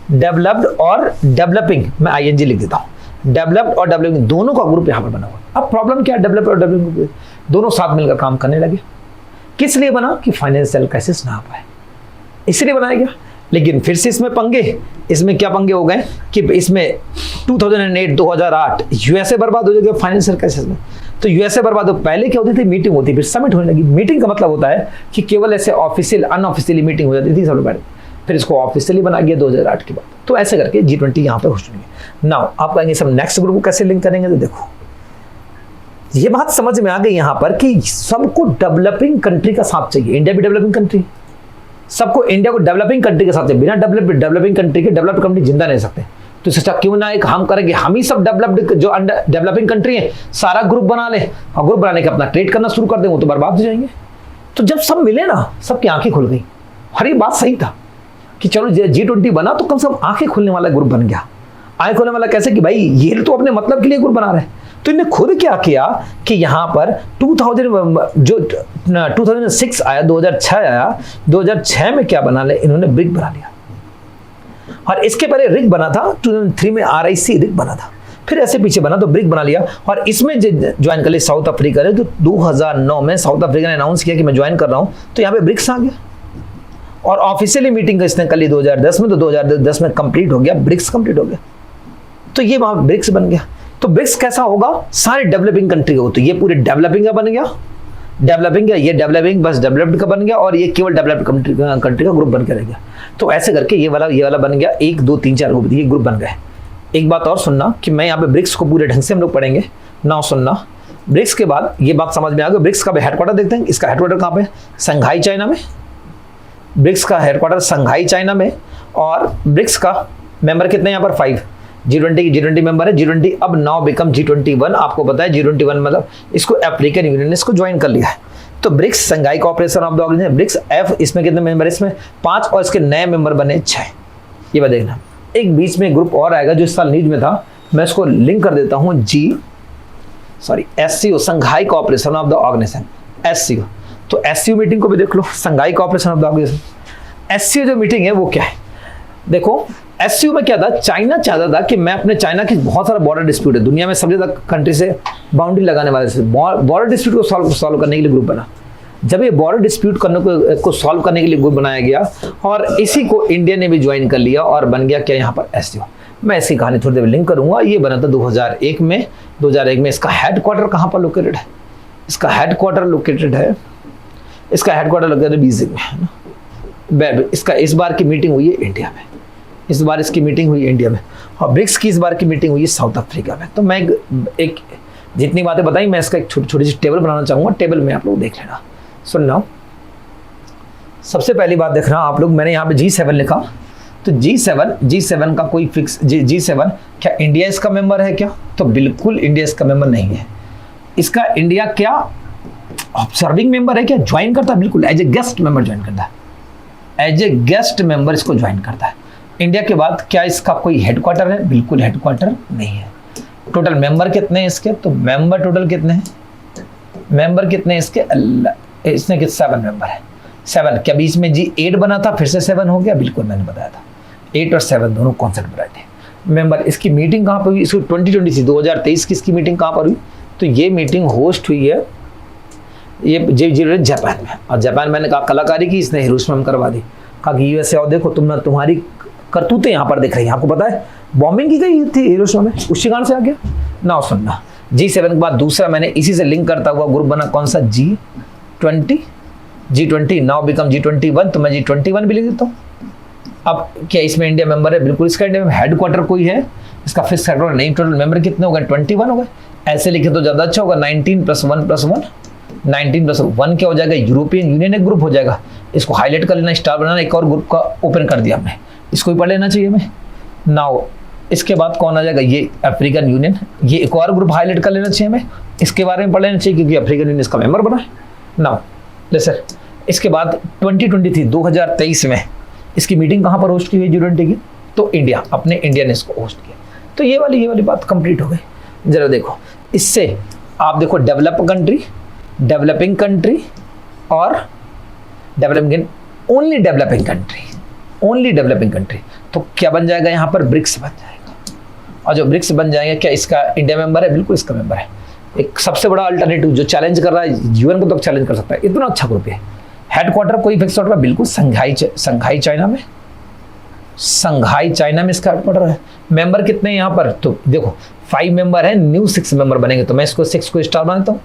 डेवलप्ड और डेवलपिंग, मैं ING लिख देता हूँ, डेवलप्ड और डेवलपिंग दोनों का ग्रुप यहाँ पर बना हुआ। अब प्रॉब्लम क्या है, डेवलप्ड और डेवलपिंग दोनों साथ मिलकर काम करने लगे। किस लिए बना, कि फाइनेंशियल क्राइसिस ना आ पाए, इसलिए बनाया गया। लेकिन फिर से इसमें क्या पंगे हो गए कि इसमें 2008 यूएसए बर्बाद हो गया फाइनेंशियल क्राइसिस में। तो यूएसए बर्बाद हो, पहले क्या होती थी, मीटिंग होती, फिर समिट होने लगी। मीटिंग का मतलब होता है कि केवल ऐसे ऑफिशियल अनऑफिशियली मीटिंग हो जाती थी सब लोग, फिर इसको ऑफिशियली बना गया 2008 के बाद। तो ऐसे करके G20 यहाँ पे होस्ट होंगे। नाउ आप कहेंगे सब नेक्स्ट ग्रुप को कैसे लिंक करेंगे, तो देखो ये बात समझ में आ गई यहाँ पर कि सबको डेवलपिंग कंट्री का साथ चाहिए। इंडिया भी डेवलपिंग कंट्री, सबको इंडिया को डेवलपिंग कंट्री के साथ चाहिए। बिना डेवलपिंग कंट्री के डेवलप्ड कंट्री जिंदा नहीं सकते। तो सोचा क्यों ना एक हम करेंगे, हम ही सब डेवलप्ड जो डेवलपिंग कंट्री है सारा ग्रुप बना ले, और ग्रुप बनाने के अपना ट्रेड करना शुरू कर देंगे तो बर्बाद हो जाएंगे। तो जब सब मिले ना, सबकी आंखें खुल गई। हर ये बात सही था कि चलो G20 बना तो कम से कम आंखें खुलने वाला ग्रुप बन गया। आंखें खोलने वाला कैसे, कि भाई ये तो अपने मतलब के लिए ग्रुप बना रहे हैं। तो इन्हें खुद क्या किया कि यहाँ पर 2006 आया, 2006 आया, 2006 में क्या बना लिया इन्होंने, ब्रिक बना लिया। और इसके पहले रिक बना था, 2003 में RIC रिक बना था, फिर ऐसे पीछे बना तो ब्रिक बना लिया। और इसमें ज्वाइन कर लिया साउथ अफ्रीका ने। तो 2009 में साउथ अफ्रीका ने अनाउंस किया कि मैं ज्वाइन कर रहा हूँ, तो यहाँ पे ब्रिक्स आ गया। और ऑफिशियली मीटिंग इसने कर ली 2010 में, तो 2010 में कंप्लीट हो गया, ब्रिक्स कंप्लीट हो गया। तो ये वहां ब्रिक्स बन गया। तो ब्रिक्स कैसा होगा, सारे डेवलपिंग कंट्री हो, तो ये पूरे डेवलपिंग का बन गया, डेवलपिंग ये डेवलपिंग बस डेवलप्ड का बन गया, और ये केवल डेवलप्ड कंट्री का ग्रुप बन के रह गया। तो ऐसे करके ये वाला बन गया, 1 2 3 4 ग्रुप, ये ग्रुप बन गए। एक बात और सुनना कि मैं यहाँ पे ब्रिक्स को पूरे ढंग से हम लोग पढ़ेंगे ना, सुनना। ब्रिक्स के बाद ये बात समझ में आ गई, ब्रिक्स का हेडक्वार्टर देखते हैं। इसका हेडक्वार्टर कहाँ पे, संघाई चाइना में। ब्रिक्स का हेडक्वार्टर संघाई चाइना में। और ब्रिक्स का मेंबर कितने यहाँ पर, 5। G20 मेंबर है। G20 अब नाउ बिकम G21। आपको पता है G21 मतलब इसको अफ्रीकन यूनियन ने इसको ज्वाइन कर लिया है। तो BRICS Shanghai cooperation of the organisation, BRICS F, इसमें कितने मेंबर, इसमें 5, और इसके नए मेंबर बने 6। ये बात देखना। एक बीच में ग्रुप और आएगा जो इस साल न्यूज में था, मैं इसको लिंक कर देता हूँ, SCO, Shanghai cooperation of the organisation, SCO। तो SCO मीटिंग को भी देख लो, Shanghai cooperation of the organisation. SCO जो मीटिंग है वो क्या है, देखो एससीओ में क्या था, चाइना चाहता था कि मैं अपने, चाइना की बहुत सारा बॉर्डर डिस्प्यूट है, दुनिया में सबसे ज्यादा कंट्री से बाउंड्री लगाने वाले से बॉर्डर डिस्प्यूट को सॉल्व करने के लिए ग्रुप बना। जब ये बॉर्डर डिस्प्यूट करने को सॉल्व करने के लिए ग्रुप बनाया गया और इसी को इंडिया ने भी ज्वाइन कर लिया और बन गया क्या यहाँ पर एससीओ। मैं इसकी कहानी थोड़ी देर में लिंक करूंगा। ये बना था 2001 में। 2001 में इसका हेडक्वार्टर कहाँ पर लोकेटेड है, इसका हेडक्वार्टर लोकेटेड है बीजिंग में, है ना। इसका इस बार की मीटिंग हुई है इंडिया में, इस बार इसकी मीटिंग हुई है इंडिया में, और ब्रिक्स की इस बार की मीटिंग हुई है साउथ अफ्रीका में। तो मैं एक जितनी बातें बताई मैं इसका एक छोटी सी टेबल बनाना चाहूँगा, टेबल में आप लोग देख लेना, सुनना। सबसे पहली बात देख रहा आप लोग, मैंने यहाँ पे G7 लिखा, तो G7 का कोई फिक्स G7 क्या इंडिया इसका मेंबर है क्या, तो बिल्कुल इंडिया इसका मेंबर नहीं है। इसका इंडिया क्या ऑब्जर्विंग मेंबर है क्या, ज्वाइन करता है, बिल्कुल as a guest member join करता है, एज ए गेस्ट मेंबर इसको ज्वाइन करता है। इंडिया के बाद क्या इसका कोई हेडक्वार्टर है, बिल्कुल हेडक्वार्टर नहीं है। टोटल मेंबर कितने हैं इसके, तो मेंबर टोटल कितने हैं, मेंबर कितने हैं इसके, इसने 7 मेंबर है, 7। क्या बीच में G8 बना था फिर से 7 हो गया, बिल्कुल मैंने बताया था 8 और 7 दोनों कॉन्सेप्ट बनाए थे। मेंबर इसकी मीटिंग कहाँ पर हुई, इसको 2023 की इसकी मीटिंग कहाँ पर हुई, तो ये मीटिंग होस्ट हुई है ये जापान में, और जापान मैंने कहा कलाकारी की इसने हिरोशिमा में करवा दी, कहा कि यूएसए आओ देखो तुम्हारी करतूतें यहाँ पर दिख रही हैं, आपको पता है बॉम्बिंग की गई थी हिरोशिमा में, उसी कारण से आ गया ना। सुनना G7 के बाद दूसरा मैंने इसी से लिंक करता हुआ ग्रुप बना, कौन सा, G20 नाउ बिकम G21, तो मैं G21 भी लिख देता हूँ। अब क्या इसमें इंडिया मेंबर है, बिल्कुल इसका इंडिया में हेडक्वार्टर कोई है, इसका फिक्स हेडक्वार्टर नहीं। टोटल मेंबर कितने हो गए, 21 हो गए। ऐसे लिखे तो ज़्यादा अच्छा होगा, 19 + 1 क्या हो जाएगा, यूरोपियन यूनियन एक ग्रुप हो जाएगा। इसको हाईलाइट कर लेना, स्टार बनाना, एक और ग्रुप का ओपन कर दिया हमने, इसको भी पढ़ लेना चाहिए हमें। नाउ इसके बाद कौन आ जाएगा, ये अफ्रीकन यूनियन, ये एक और ग्रुप हाईलाइट कर लेना चाहिए हमें, इसके बारे में पढ़ लेना चाहिए क्योंकि अफ्रीकन यूनियन इसका मेंबर बना है। नाउ सर इसके बाद 2023 में इसकी मीटिंग कहाँ पर होस्ट की हुई G20 की, तो इंडिया, अपने इंडिया ने इसको होस्ट किया। तो ये वाली बात कंप्लीट हो गई। जरा देखो इससे आप देखो डेवलपिंग कंट्री और ओनली डेवलपिंग कंट्री, तो क्या बन जाएगा यहाँ पर, ब्रिक्स बन जाएगा। और जो ब्रिक्स बन जाएगा, क्या इसका इंडिया मेंबर है, बिल्कुल इसका मेंबर है। एक सबसे बड़ा अल्टरनेटिव जो चैलेंज कर रहा है यूएन को, तो चैलेंज कर सकता है, इतना अच्छा ग्रुप है। हेडक्वार्टर कोई फिक्स होगा, बिल्कुल संघाई चाइना में इसका हेडक्वार्टर है। मेंबर कितने हैं यहाँ पर, तो देखो 5 मेंबर है, न्यू 6 मेंबर बनेंगे, तो मैं इसको 6 को स्टार बनाता हूँ।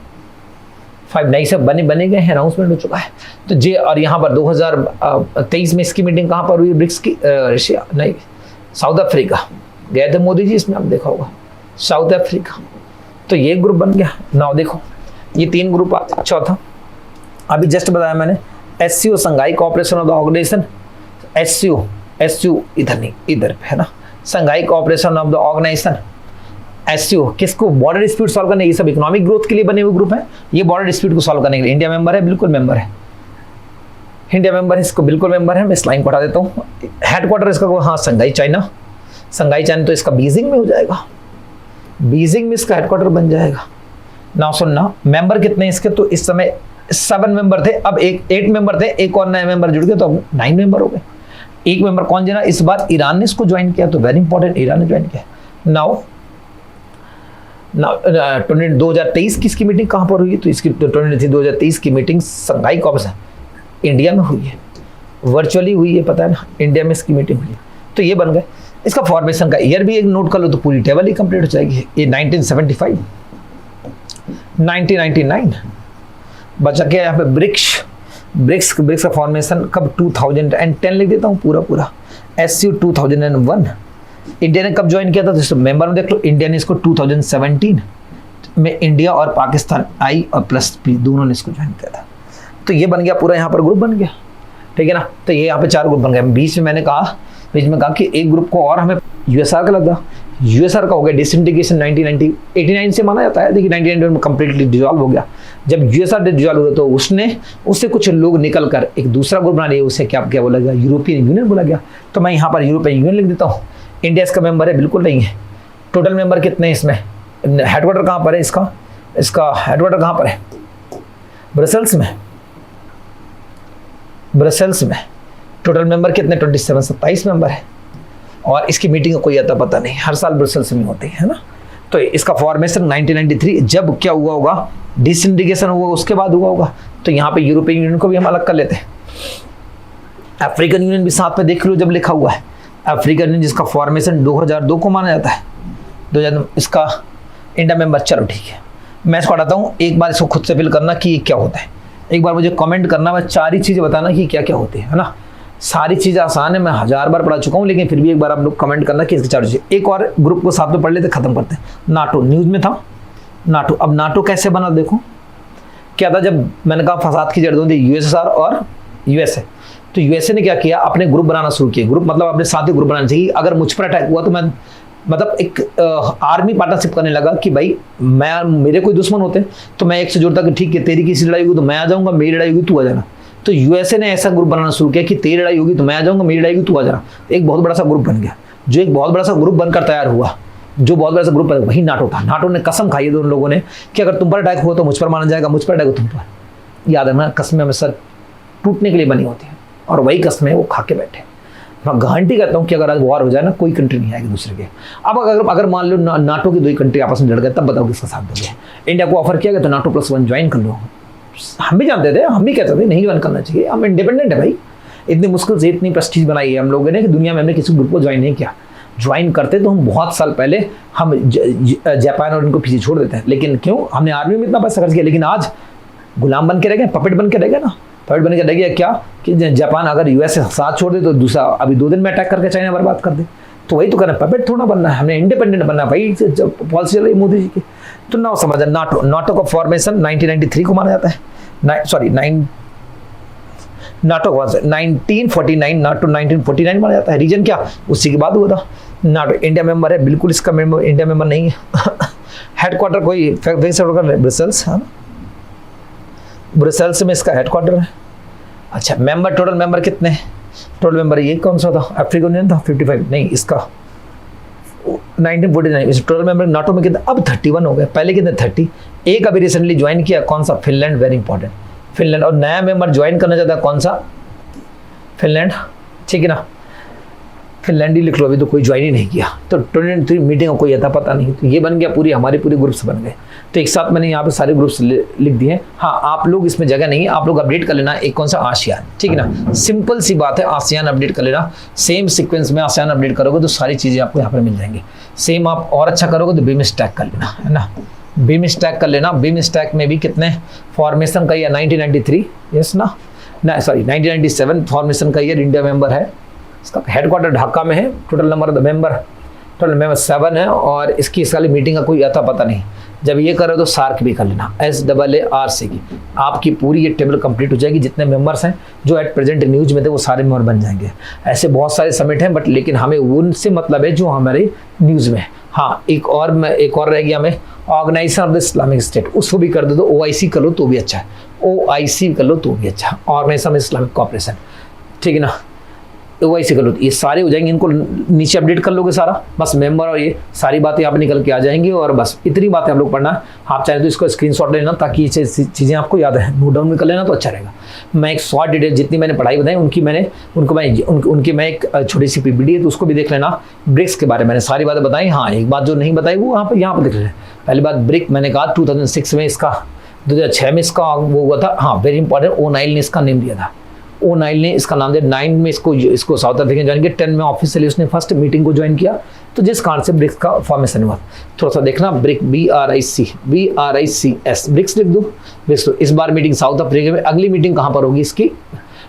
5 नई सब बने गए हैं, अनाउंसमेंट हो चुका है। तो जे और यहाँ पर 2023 में इसकी मीटिंग कहाँ पर हुई, ब्रिक्स की, रशिया नहीं, साउथ अफ्रीका गए थे मोदी जी, इसमें आप देखा होगा, साउथ अफ्रीका। तो ये ग्रुप बन गया। नाउ देखो ये 3 ग्रुप, चौथा अभी जस्ट बताया मैंने, SCO Shanghai cooperation of the organisation, SCO इधर नहीं, इधर है ना, Shanghai cooperation of the organisation. SCO किसको, बॉर्डर डिस्प्यूट सॉल्व करने, ये सब इकोनॉमिक ग्रोथ के लिए बने हुए ग्रुप है। ये बॉर्डर डिस्प्यूट को सॉल्व करने के लिए इंडिया मेंबर है, बिल्कुल मेंबर है, इंडिया मेंबर है, इसको बिल्कुल मेंबर है। मैं इस लाइन को हटा देता हूँ। हेडक्वार्टर इसका हाँ संघाई चाइना, तो इसका बीजिंग में हो जाएगा, बीजिंग में इसका हेडक्वार्टर बन जाएगा। ना सुनना मेंबर कितने इसके, तो इस समय 7 मेंबर थे, अब 8 मेंबर थे, एक और नया मेंबर जुड़ गया तो अब 9 मेंबर हो गए। एक मेंबर कौन जना, इस बार ईरान ने इसको ज्वाइन किया, तो वेरी इंपॉर्टेंट, ईरान ने ज्वाइन किया। नाउ 2023 की इसकी मीटिंग कहाँ पर हुई, तो इसकी 2023 की मीटिंग संघाई कोऑपरेशन इंडिया में हुई है, वर्चुअली हुई है, पता है ना, इंडिया में इसकी मीटिंग हुई है। तो ये बन गए। इसका फॉर्मेशन का ईयर भी एक नोट कर लो तो पूरी टेबल ही कंप्लीट हो जाएगी। ये 1975, 1999 बचा क्या यहाँ पे, ब्रिक्स का फॉर्मेशन कब, 2010 लिख देता हूँ पूरा। एससीओ 2001, इंडिया ने कब ज्वाइन किया था, तो मेंबर में देख लो, इंडिया ने इसको 2017 में, इंडिया और पाकिस्तान I और +P दोनों ने इसको ज्वाइन किया था। तो ये बन गया पूरा, यहाँ पर ग्रुप बन गया, ठीक है ना। तो ये यहाँ पे 4 ग्रुप बन गए। बीच में कहा कि एक ग्रुप को और हमें यूएसआर का लगा, यूएसआर का हो गया डिसइंटीग्रेशन 1989 से माना जाता है, देखिए 1991 में कंप्लीटली डिजॉल्व हो गया। जब यूएसआर डिजॉल्व हुआ तो उससे कुछ लोग निकल कर एक दूसरा ग्रुप बना लिया, उसे क्या बोला गया, यूरोपियन यूनियन बोला गया। तो मैं यहाँ पर यूरोपियन यूनियन लिख देता हूँ। इंडिया इसका मेंबर है, बिल्कुल नहीं है। टोटल मेंबर कितने हैं इसमें, हेडक्वार्टर कहाँ पर है इसका हेडक्वार्टर कहाँ पर है, ब्रसेल्स में। टोटल मेंबर कितने 27 मेंबर है, और इसकी मीटिंग का कोई आता पता नहीं, हर साल ब्रसेल्स में होती है ना। तो इसका फॉर्मेशन 1993 जब क्या हुआ होगा, डिसइंटीग्रेशन हुआ उसके बाद हुआ होगा। तो यहाँ पे यूरोपियन यूनियन को भी हम अलग कर लेते हैं, अफ्रीकन यूनियन भी साथ में देख लो जब लिखा हुआ है, अफ्रीकन यूनियन जिसका फॉर्मेशन 2002 को माना जाता है, 2000 इसका इंडिया मेंबर। चलो ठीक है, मैं इसको हटाता हूँ, एक बार इसको खुद से फिल करना कि ये क्या होता है, एक बार मुझे कमेंट करना, मैं 4 ही चीज़ें बताना कि क्या क्या होती है ना। सारी चीज़ें आसान है, मैं 1000 बार पढ़ा चुका हूँ, लेकिन फिर भी एक बार आप लोग कमेंट करना कि इसकी 4 चीज़ें। एक और ग्रुप को साथ में पढ़ लेते, खत्म करते हैं। नाटो न्यूज़ में था, नाटो। अब नाटो कैसे बना देखो, क्या था, जब मैंने कहा फसाद की जड़ होती यूएसएसआर और यूएसए, तो यूएसए ने क्या किया, अपने ग्रुप बनाना शुरू किए। ग्रुप मतलब अपने साथ ही ग्रुप बनाना चाहिए, अगर मुझ पर अटैक हुआ तो मैं मतलब एक आर्मी पार्टनरशिप करने लगा कि भाई मैं, मेरे कोई दुश्मन होते तो मैं एक से जोड़ता कि ठीक है तेरी किसी लड़ाई होगी तो मैं आ जाऊंगा, मेरी लड़ाई होगी तू आ जाना। तो यूएसए ने ऐसा ग्रुप बनाना शुरू किया कि तेरी लड़ाई होगी तो मैं आ जाऊंगा, मेरी लड़ाई होगी तू आ जाना। एक बहुत बड़ा सा ग्रुप बन गया, जो एक बहुत बड़ा सा ग्रुप बनकर तैयार हुआ, जो बहुत बड़ा सा ग्रुप है वही नाटो था। नाटो ने कसम खाई है दोनों लोगों ने कि अगर तुम पर अटैक हो तो मुझ पर माना जाएगा, मुझ पर अटैक हो तुम पर। याद है ना, कसमें हमेशा टूटने के लिए बनी होती है, और वही कसमें वो खा के बैठे। मैं गारंटी करता हूँ कि अगर आज वॉर हो जाए ना, कोई कंट्री नहीं आएगी दूसरे के। अब अगर मान लो नाटो की 2 कंट्री आपस में लड़ गए, तब बताओ किसका साथ दोगे। इंडिया को ऑफर किया गया तो नाटो +1 ज्वाइन कर लो, हम भी जानते थे, हम भी कहते थे नहीं ज्वाइन करना चाहिए, हम इंडिपेंडेंट है भाई। इतनी मुश्किल से इतनी प्रेस्टीज बनाई है हम लोगों ने कि दुनिया में हमने किसी ग्रुप को ज्वाइन नहीं किया। ज्वाइन करते तो हम बहुत साल पहले हम जापान और इनको पीछे छोड़ देते हैं, लेकिन क्यों, हमने आर्मी में इतना पैसा खर्च किया, लेकिन आज गुलाम बन के रह गए, पपेट बन के रह गए ना। पपेट बन के रह गया क्या कि जापान अगर यूएस से साथ छोड़ दे तो दूसरा अभी 2 दिन में अटैक करके चाइना बर्बाद कर दे। तो वही तो करना, पपेट थोड़ा बनना है, हमने इंडिपेंडेंट बनना भाई। जब पॉलिसी चल रही मोदी जी की, तो ना समझ। नाटो का फॉर्मेशन 1993 को माना जाता है, नाटो 1949, नाटो 1949 माना जाता है। रीजन क्या, उसी के बाद हुआ था। नाटो इंडिया मेंबर है, बिल्कुल इसका मेंबर इंडिया मेंबर नहीं है। हेडक्वार्टर कोई ब्रसेल्स, हाँ ब्रसेल्स में इसका हेडक्वार्टर है। अच्छा, मेंबर, टोटल मेंबर कितने, टोटल मेंबर ये कौन सा था, अफ्रीकन यूनियन था 55, नहीं इसका 1949। इस टोटल मेंबर नाटो में कितने, अब 31 हो गए, पहले कितने 30। एक अभी रिसेंटली ज्वाइन किया, कौन सा, फिनलैंड, वेरी इंपॉर्टेंट फिनलैंड। और नया मेंबर ज्वाइन करना चाहता है कौन सा, फिनलैंड, ठीक है ना, फिनलैंड ही लिख लो, अभी तो कोई ज्वाइन ही नहीं किया। तो 23 मीटिंग का कोई अता पता नहीं, तो ये बन गया, पूरी हमारे पूरे ग्रुप्स बन गए। तो एक साथ मैंने यहाँ पे सारे ग्रुप्स लिख दिए। हाँ, आप लोग इसमें जगह नहीं है, आप लोग अपडेट कर लेना। एक कौन सा, आसियान, ठीक है ना, सिंपल सी बात है, आसियान अपडेट कर लेना। सेम सीक्वेंस में आसियान अपडेट करोगे तो सारी चीज़ें आपको यहाँ पर मिल जाएंगी। सेम आप और अच्छा करोगे तो बीम स्टैक कर लेना, है ना, बीम स्टैक कर लेना। बीम स्टैक में भी कितने फॉर्मेशन का, या 1993, यस ना, सॉरी 1997 फॉर्मेशन का ईयर, इंडिया मेंबर है, इसका हेडक्वार्टर ढाका में है। Total number of the member, total member 7 है, और इसकी इस वाली मीटिंग का कोई अता पता नहीं। जब ये करो तो सार्क भी कर लेना, SAARC की, आपकी पूरी ये टेबल कंप्लीट हो जाएगी। जितने मेंबर्स हैं जो एट प्रेजेंट न्यूज में थे वो सारे मेंबर बन जाएंगे। ऐसे बहुत सारे समिट हैं, बट लेकिन हमें उनसे मतलब है जो हमारे न्यूज़ में है। हाँ, एक और रह गया हमें, organisation of the Islamic state, उसको भी कर दो, OIC कर लो तो भी अच्छा है, OIC कर लो तो भी अच्छा है, ऑर्गेनाइजेशन ऑफ इस्लामिक कॉर्पोरेशन, ठीक है ना, OIC कर लो। ये सारे हो जाएंगे, इनको नीचे अपडेट कर लोगे सारा, बस मेंबर और ये सारी बातें यहाँ पे निकल के आ जाएंगी। और बस इतनी बातें हम लोग पढ़ना है। आप चाहे तो इसको स्क्रीनशॉट लेना ताकि ये चीज़ें आपको याद है, नोट डाउन भी कर लेना तो अच्छा रहेगा। मैं एक शॉर्ट डिटेल जितनी मैंने पढ़ाई बताई उनकी मैं एक छोटी सी PPT है, तो उसको भी देख लेना। ब्रिक्स के बारे में मैंने सारी बातें बताई। हाँ, एक बात जो नहीं बताई वो यहाँ पर देख लेना। पहली बात, ब्रिक मैंने कहा 2006 में इसका, 2006 में इसका वो हुआ था। हाँ, वेरी इंपॉर्टेंट, ओनाइल ने इसका नेम दिया था, ओनाइल ने इसका नाम दिया। 9 में इसको साउथ अफ्रीका ज्वाइन किया, 10 में ऑफिशियली उसने फर्स्ट मीटिंग को ज्वाइन किया। तो जिस कारण से ब्रिक्स का फॉर्मेशन हुआ, थोड़ा सा देखना, ब्रिक BRICS, ब्रिक्स लिख दो, ब्रिक्स। इस बार मीटिंग साउथ अफ्रीका में, अगली मीटिंग कहाँ पर होगी इसकी,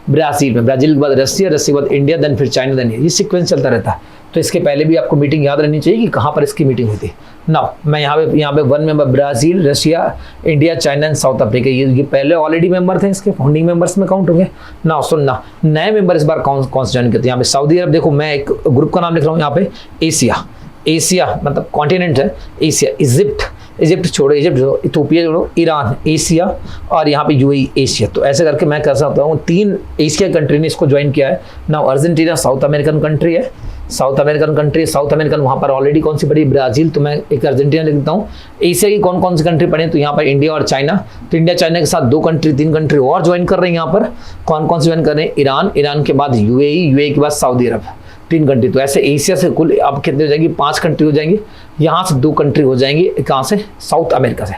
ब्राज़ील में। ब्राज़ील के बाद रसिया, रसिया के बाद इंडिया, देन फिर चाइना, देन ये सीक्वेंस चलता रहता है। तो इसके पहले भी आपको मीटिंग याद रहनी चाहिए कि कहाँ पर इसकी मीटिंग हुई थी। नाउ मैं यहाँ पे 1 member, Brazil, Russia, India, China and South Africa, ये पहले ऑलरेडी मेंबर थे, इसके फाउंडिंग मेंबर्स में काउंट होंगे। नाउ सुनना, नए मेंबर इस बार कौन से ज्वाइन करते हैं। यहाँ पे सऊदी अरब, देखो मैं एक ग्रुप का नाम लिख रहा हूँ यहाँ पे, एशिया मतलब कॉन्टिनेंट है, एशिया, इजिप्ट छोड़ो, इथोपिया छोड़ो, ईरान, एशिया, और यहाँ पे UAE, एशिया। तो ऐसे करके मैं कह सकता हूँ 3 एशिया कंट्री ने इसको ज्वाइन किया है। Now Argentina South American country है, South American country, South American वहाँ पर ऑलरेडी कौन सी पड़ी, ब्राजील, तो मैं एक अर्जेंटीना लिखता हूँ। एशिया की कौन कौन सी कंट्री पड़ी, तो यहाँ पर इंडिया और चाइना, तो इंडिया चाइना के साथ 2 कंट्री 3 कंट्री और ज्वाइन कर रहे हैं। यहाँ पर कौन कौन से ज्वाइन कर रहे हैं, ईरान, ईरान के बाद यूएई, यूएई के बाद सऊदी अरब, 3 कंट्री। तो ऐसे एशिया से कुल अब कितने हो जाएंगे, 5 कंट्री हो जाएंगी। यहाँ से 2 कंट्री हो जाएंगी, कहाँ से, साउथ अमेरिका से।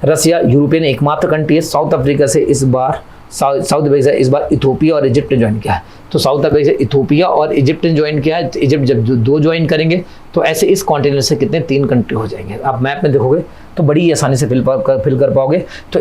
रसिया यूरोपियन एकमात्र कंट्री है। साउथ अफ्रीका से इस बार साउथ अफ्रीका से इस बार इथोपिया और इजिप्ट ने ज्वाइन किया है। तो साउथ अफ्रीका से इथोपिया और इजिप्ट ने ज्वाइन किया है। इजिप्ट जब 2 ज्वाइन करेंगे तो ऐसे इस कॉन्टिनेंट से कितने, 3 कंट्री हो जाएंगे। आप मैप में देखोगे तो बड़ी आसानी से फिल कर पाओगे। तो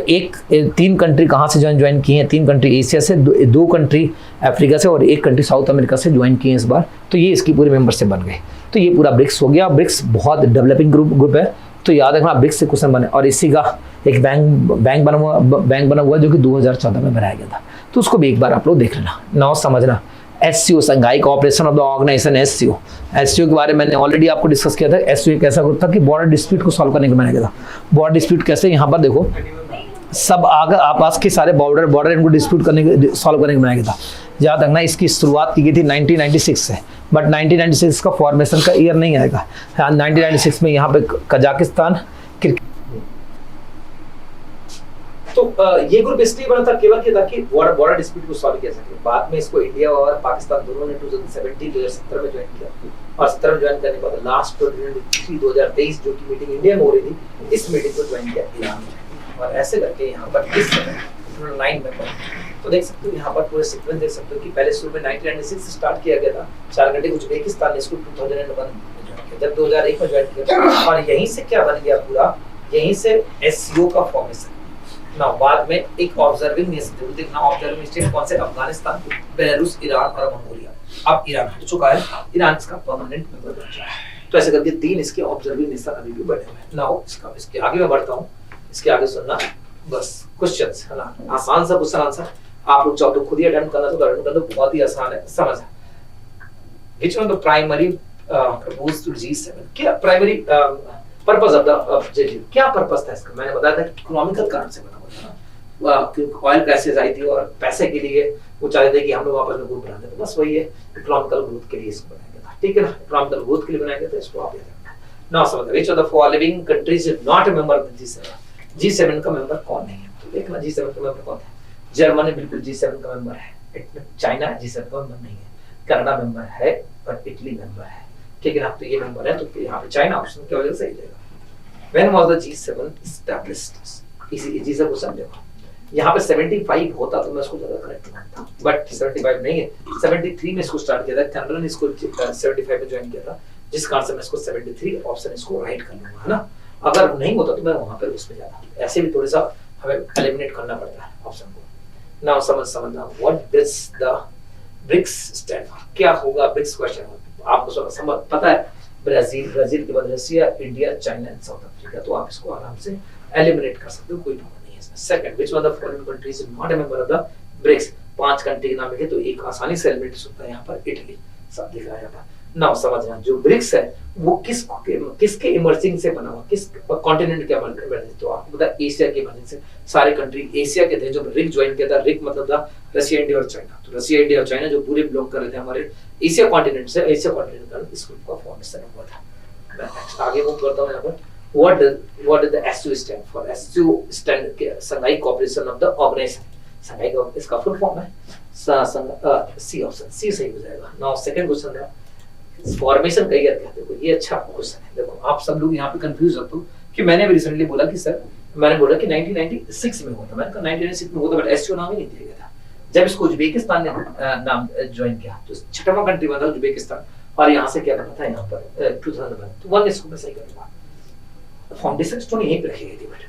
3 कंट्री कहाँ से ज्वाइन की हैं, 3 कंट्री एशिया से, 2 कंट्री अफ्रीका से और 1 कंट्री साउथ अमेरिका से ज्वाइन की है इस बार। तो ये इसकी पूरी मेंबरशिप बन गई। तो ये पूरा ब्रिक्स हो गया। ब्रिक्स बहुत डेवलपिंग ग्रुप है, तो याद रखना ब्रिक्स से क्वेश्चन बने। और इसी का एक बैंक बना हुआ जो कि 2014 में बनाया गया था, तो उसको भी एक बार आप लोग देख लेना। नाउ समझना SCO, Shanghai cooperation of the organisation, SCO के बारे में मैंने ऑलरेडी आपको डिस्कस किया था। एससीओ एक ऐसा ग्रुप था कि बॉर्डर डिस्प्यूट को सॉल्व करने के लिए बनाया गया था। बॉर्डर डिस्प्यूट कैसे, यहाँ पर देखो सब आगे आपस के सारे बॉर्डर इनको डिस्प्यूट सॉल्व करने के बनाया गया था। याद रखना इसकी शुरुआत की गई थी 1996 से, बट 1996 का फॉर्मेशन का ईयर नहीं आएगा। 1996 में यहाँ पे कजाकिस्तान, तो ये ग्रुप इसलिए बना था केवल कि ताकि बॉर्डर डिस्प्यूट को सॉल्व किया सके। बाद में इसको इंडिया और पाकिस्तान दोनों ने 2017 में ज्वाइन किया, और 17 में ज्वाइन करने के बाद लास्ट 2023 जो की मीटिंग इंडिया में हो रही थी, इस मीटिंग को ज्वाइन किया ईरान ने। और ऐसे करके यहाँ पर इस समय 9 मेंबर, तो देख सकते हो यहाँ पर पूरे सीक्वेंस देख सकते हो कि पहले शुरू में 1996 से स्टार्ट किया गया था 4 घंटे। उज्बेकिस्तान ने इसको 2001 में ज्वाइन किया, जब 2001 में ज्वाइन किया, और यहीं से क्या बन गया पूरा, यहीं से एससीओ का फॉर्मेशन। ना बाद में एक ऑब्जर्विंग नेशन, देखना ऑब्जर्विंग स्टेट कौन से, अफगानिस्तान, बेलारूस, ईरान और मंगोलिया। अब ईरान हट चुका है, ईरान इसका परमानेंट मेंबर बन चुका है। तो ऐसे करके 3 इसके ऑब्जर्विंग नेशन अभी भी बने हुए हैं। नाउ इसके आगे मैं बढ़ता हूँ, इसके आगे सुनना बस क्वेश्चंस है ना, आसान सा क्वेश्चन आंसर। आप लोग चाहो तो खुद ही अटेम्प्ट करना, तो अटेम्प्ट करना बहुत ही आसान है, समझ। Which one the primary proposed to G7, क्या प्राइमरी पर्पस ऑफ द क्या पर्पस था इसका, मैंने बताया था कि इकोनॉमिकल कारण से बना हुआ था। क्योंकि ऑयल क्राइसिस आई थी और पैसे के लिए वो चाहते थे कि हम लोग वापस में ग्रुप बना दें, तो बस वही है, इकोनॉमिकल ग्रोथ के लिए इसको बनाया गया था। ठीक है ना, इकोनॉमिकल ग्रोथ के लिए बनाया गया था, इसको आप याद रखना। नाउ समझ, which of the following countries is not a member of the G7, G7 का मेंबर कौन नहीं है, तो देखना G7 का मेंबर कौन है। जर्मनी बिल्कुल G7 का मेंबर है, चाइना G7 का मेंबर नहीं है, कनाडा मेंबर है और इटली मेंबर है। ठीक है ना, तो ये मेंबर है, तो यहाँ पे चाइना ऑप्शन की वजह से सही जाएगा। When was the G7 established? इसी G7 को समझो, यहाँ पे 75 होता तो मैं उसको ज्यादा करेक्ट मानता, बट 75 नहीं है, 73 में इसको स्टार्ट किया था, कैनेडा ने इसको 75 में ज्वाइन किया था, जिस कारण से मैं इसको 73 ऑप्शन इसको राइट कर लूंगा, है ना। अगर नहीं होता तो मैं वहां पर उसमें जाता, ऐसे भी थोड़ा सा हमें एलिमिनेट करना पड़ता है ऑप्शन को। नाउ समझना, what does the BRICS stand for, क्या होगा ब्रिक्स क्वेश्चन, आपको समझ पता है, ब्राजील के बाद Russia, India, China and South Africa, तो आप इसको आराम से एलिमिनेट कर सकते हो, कोई प्रॉब्लम नहीं है इसमें। Second, which one of the following countries is not a member of the BRICS, 5 country के नाम लिखे तो एक आसानी से एलिमिनेट हो सकता है, यहाँ पर इटली सब दिख रहा है यहाँ पर। नाउ समझना, जो ब्रिक्स है वो किसके इमर्जिंग से बना हुआ, किस कॉन्टिनेंट के इमर्जिंग, तो आपको पता है एशिया के इमर्जिंग से, सारे कंट्री एशिया के थे जो रिक ज्वाइन किया था। रिक मतलब था रसिया, इंडिया और चाइना, तो रसिया, इंडिया और चाइना जो पूरे बिलोंग कर रहे थे हमारे एशिया कॉन्टिनेंट से, एशिया कॉन्टिनेंट का इस ग्रुप का फॉर्मेशन हुआ था। मैं नेक्स्ट आगे मूव करता हूं, यहाँ पर what does the SCO stand for, SCO stand के संघाई कोऑपरेशन ऑफ द ऑर्गेनाइजेशन, संघाई का इसका फुल फॉर्म है सी ऑप्शन, सी सही हो जाएगा। नाउ सेकंड क्वेश्चन है फॉर्मेशन का ईयर क्या है, देखो ये अच्छा क्वेश्चन है। देखो आप सब लोग यहाँ पे कंफ्यूज होते हो कि मैंने भी रिसेंटली बोला कि सर, मैंने बोला कि 1996 में हुआ था, मैंने कहा 1996 में हुआ था, बट एससीओ नाम ही नहीं दिया गया था। जब इसको उज्बेकिस्तान ने नाम ज्वाइन किया तो 6वां कंट्री बना उज्बेकिस्तान, और यहाँ से क्या बना था यहाँ पर 2001, तो 1 इसको मैं सही करूंगा, फाउंडेशन स्टोन यहीं पे रखी गई थी, but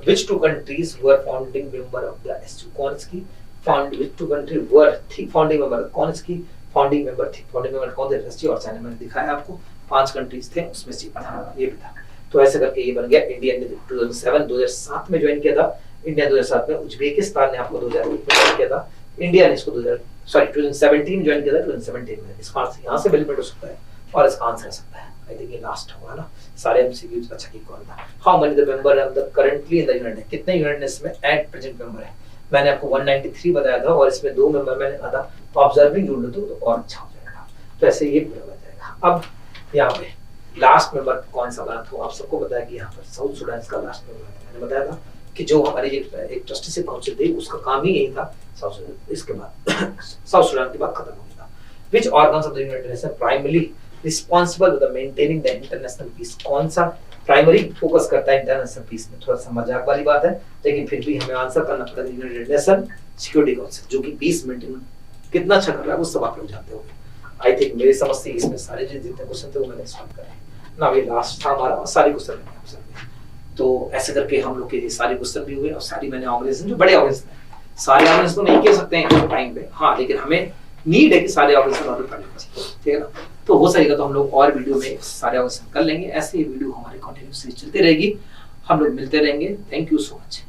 which two countries were founding member of the SCO, कौन इसकी which two country were थी founding member, कौन इसकी फाउंडिंग मेंबर थी, फाउंडिंग मेंबर कौन थे, रसिया और चाइना, मैंने दिखाया आपको 5 कंट्रीज थे, उसमें से ये भी था। तो ऐसे करके ये बन गया। इंडिया ने 2007 में ज्वाइन किया था, इंडिया 2007 में, उज्बेकिस्तान ने आपको 2001 में ज्वाइन किया था, इंडिया ने इसको 2017 ज्वाइन किया था, 2017 में। इसका आंसर यहाँ से एलिमिनेट हो सकता है और इसका आंसर आ सकता है, आई थिंक ये लास्ट होगा ना, सारे एमसीक्यूज। अच्छा की कौन था, how many the member of the currently in the United, कितने यूनाइटेड नेशंस में एट प्रेजेंट मेंबर है, मैंने आपको 193 बताया था और इसमें 2 मेंबर मैंने कहा था ऑब्जर्विंग जोड़ लो तो और अच्छा हो जाएगा। तो ऐसे ये पूरा बन जाएगा। अब यहाँ पे लास्ट मेंबर कौन सा बना था, आप सबको पता है कि यहाँ पर साउथ सुडान का लास्ट मेंबर मैंने बताया था कि जो हमारी एक ट्रस्टीशिप काउंसिल थी उसका काम ही यही था साउथ सुडान, इसके बाद साउथ सुडान के बाद खत्म हो गया। Which organs of the United Nations primarily responsible for the maintaining the international peace? कौन सा प्राइमरी फोकस करता है इंटरनेशनल पीस में? थोड़ा सा मजाक वाली बात है लेकिन फिर भी हमें आंसर करना पड़ेगा। यूनाइटेड नेशन सिक्योरिटी काउंसिल जो कि पीस मेंटेन कितना अच्छा कर रहा है वो सब आप लोग जानते हो। आई थिंक मेरी समझ से इसमें सारे जितने क्वेश्चन थे वो मैंने सॉल्व करे ना। ये लास्ट था हमारा और सारे क्वेश्चन तो ऐसे करके हम लोग के सारे क्वेश्चन भी हुए और सारी मैंने ऑर्गेनाइजेशन जो बड़े ऑर्गेनाइजेशन है सारे ऑर्गेनाइजेशन तो नहीं कह सकते हैं टाइम पे, हाँ लेकिन हमें नीड है कि सारे ऑर्गेनाइजेशन ऑर्डर करने चाहिए, ठीक है ना। तो हो सकेगा तो हम लोग और वीडियो में सारे ऑर्गेनाइजेशन कर लेंगे। ऐसे ही वीडियो हमारी कंटिन्यू सीरीज चलती रहेगी, हम लोग मिलते रहेंगे। Thank you so much.